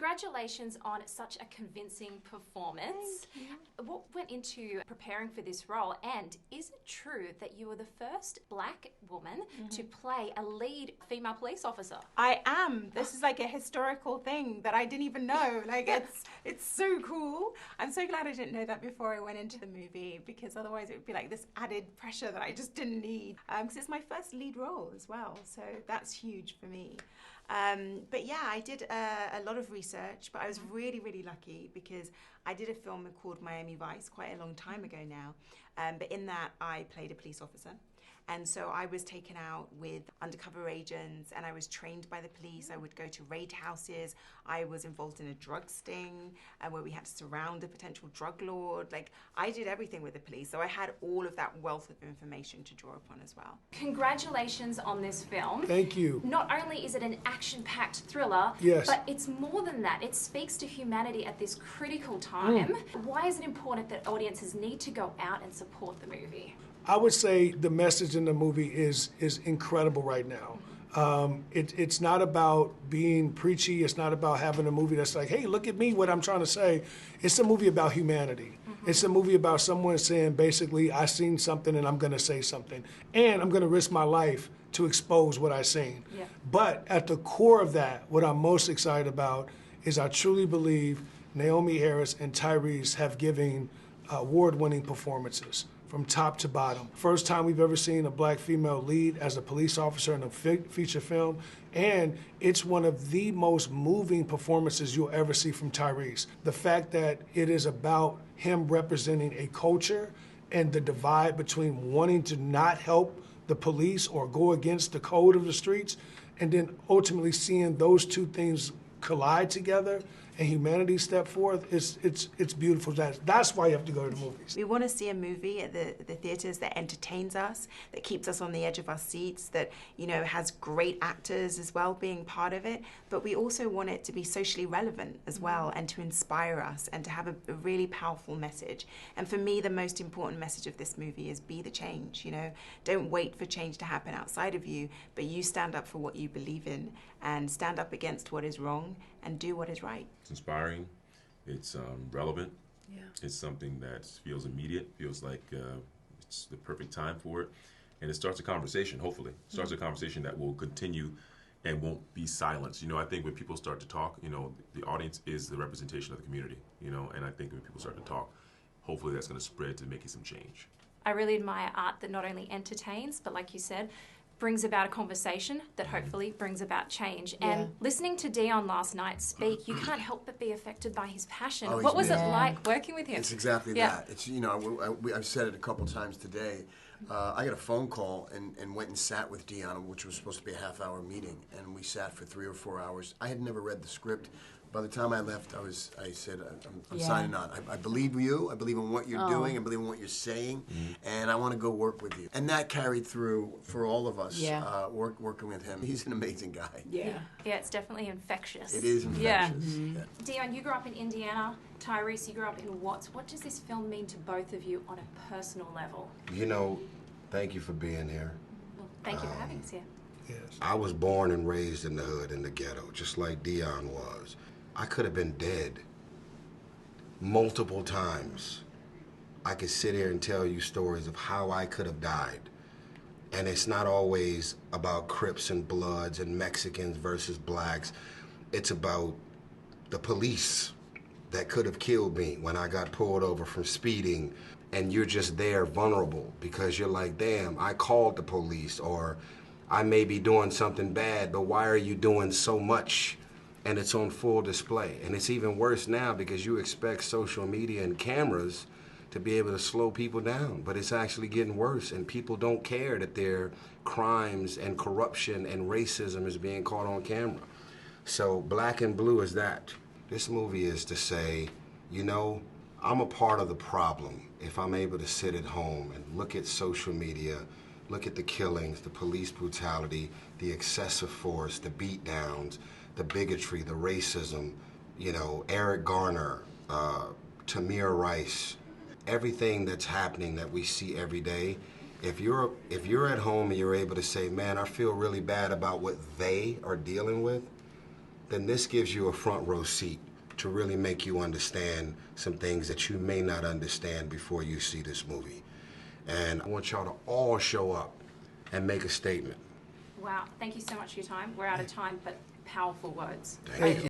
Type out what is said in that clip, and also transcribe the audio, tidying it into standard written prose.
Congratulations on such a convincing performance. What went into preparing for this role, and is it true that you were the first black woman to play a lead female police officer? I am. This is like a historical thing that I didn't even know. Like it's so cool. I'm so glad I didn't know that before I went into the movie, because otherwise it would be like this added pressure that I just didn't need. Because it's my first lead role as well, so that's huge for me. But yeah, I did a lot of research, but I was really, really lucky because I did a film called Miami Vice quite a long time ago now. But in that, I played a police officer. And so I was taken out with undercover agents, and I was trained by the police. I would go to raid houses. I was involved in a drug sting where we had to surround a potential drug lord. Like, I did everything with the police. So I had all of that wealth of information to draw upon as well. Congratulations on this film. Thank you. Not only is it an action-packed thriller, yes, but it's more than that. It speaks to humanity at this critical time. Why is it important that audiences need to go out and support the movie? I would say the message in the movie is incredible right now. It's not about being preachy. It's not about having a movie that's like, hey, look at me, what I'm trying to say. It's a movie about humanity. It's a movie about someone saying, basically, I seen something and I'm going to say something. And I'm going to risk my life to expose what I seen. Yeah. But at the core of that, what I'm most excited about is I truly believe Naomi Harris and Tyrese have given award-winning performances from top to bottom. First time we've ever seen a black female lead as a police officer in a feature film, and it's one of the most moving performances you'll ever see from Tyrese. The fact that it is about him representing a culture and the divide between wanting to not help the police or go against the code of the streets, and then ultimately seeing those two things collide together and humanity step forth, it's beautiful. That's why you have to go to the movies. We want to see a movie at the theaters that entertains us, that keeps us on the edge of our seats, that, you know, has great actors as well being part of it. But we also want it to be socially relevant as well, and to inspire us and to have a really powerful message. And for me, the most important message of this movie is be the change, you know. Don't wait for change to happen outside of you, but you stand up for what you believe in and stand up against what is wrong and do what is right. It's inspiring, it's relevant, Yeah. It's something that feels immediate, feels like it's the perfect time for it, and it starts a conversation, hopefully. It starts a conversation that will continue and won't be silenced. You know, I think when people start to talk, you know, the audience is the representation of the community, you know, and I think when people start to talk, hopefully that's going to spread to making some change. I really admire art that not only entertains, but like you said, brings about a conversation that hopefully brings about change. And listening to Dion last night speak, you can't help but be affected by his passion. What was it like working with him? It's exactly that. It's, you know, I've said it a couple times today. I got a phone call and went and sat with Dion, which was supposed to be a half-hour meeting, and we sat for 3 or 4 hours. I had never read the script. By the time I left, I said, I'm signing on. I believe you. I believe in what you're doing. I believe in what you're saying. And I want to go work with you. And that carried through for all of us, working with him. He's an amazing guy. Yeah, it's definitely infectious. It is infectious. Yeah. Dion, you grew up in Indiana. Tyrese, you grew up in Watts. What does this film mean to both of you on a personal level? You know, thank you for being here. Well, thank you for having us here. Yes. I was born and raised in the hood, in the ghetto, just like Dion was. I could have been dead multiple times. I could sit here and tell you stories of how I could have died. And it's not always about Crips and Bloods and Mexicans versus blacks. It's about the police that could have killed me when I got pulled over from speeding, and you're just there vulnerable because you're like, damn, I called the police, or I may be doing something bad, but why are you doing so much? And it's on full display. And it's even worse now because you expect social media and cameras to be able to slow people down, but it's actually getting worse, and people don't care that their crimes and corruption and racism is being caught on camera. So Black and Blue is that. This movie is to say, you know, I'm a part of the problem if I'm able to sit at home and look at social media, look at the killings, the police brutality, the excessive force, the beatdowns, the bigotry, the racism, you know, Eric Garner, Tamir Rice, everything that's happening that we see every day. If you're at home and you're able to say, man, I feel really bad about what they are dealing with, then this gives you a front row seat to really make you understand some things that you may not understand before you see this movie. And I want y'all to all show up and make a statement. Wow, thank you so much for your time. We're out of time, but powerful words. Thank you.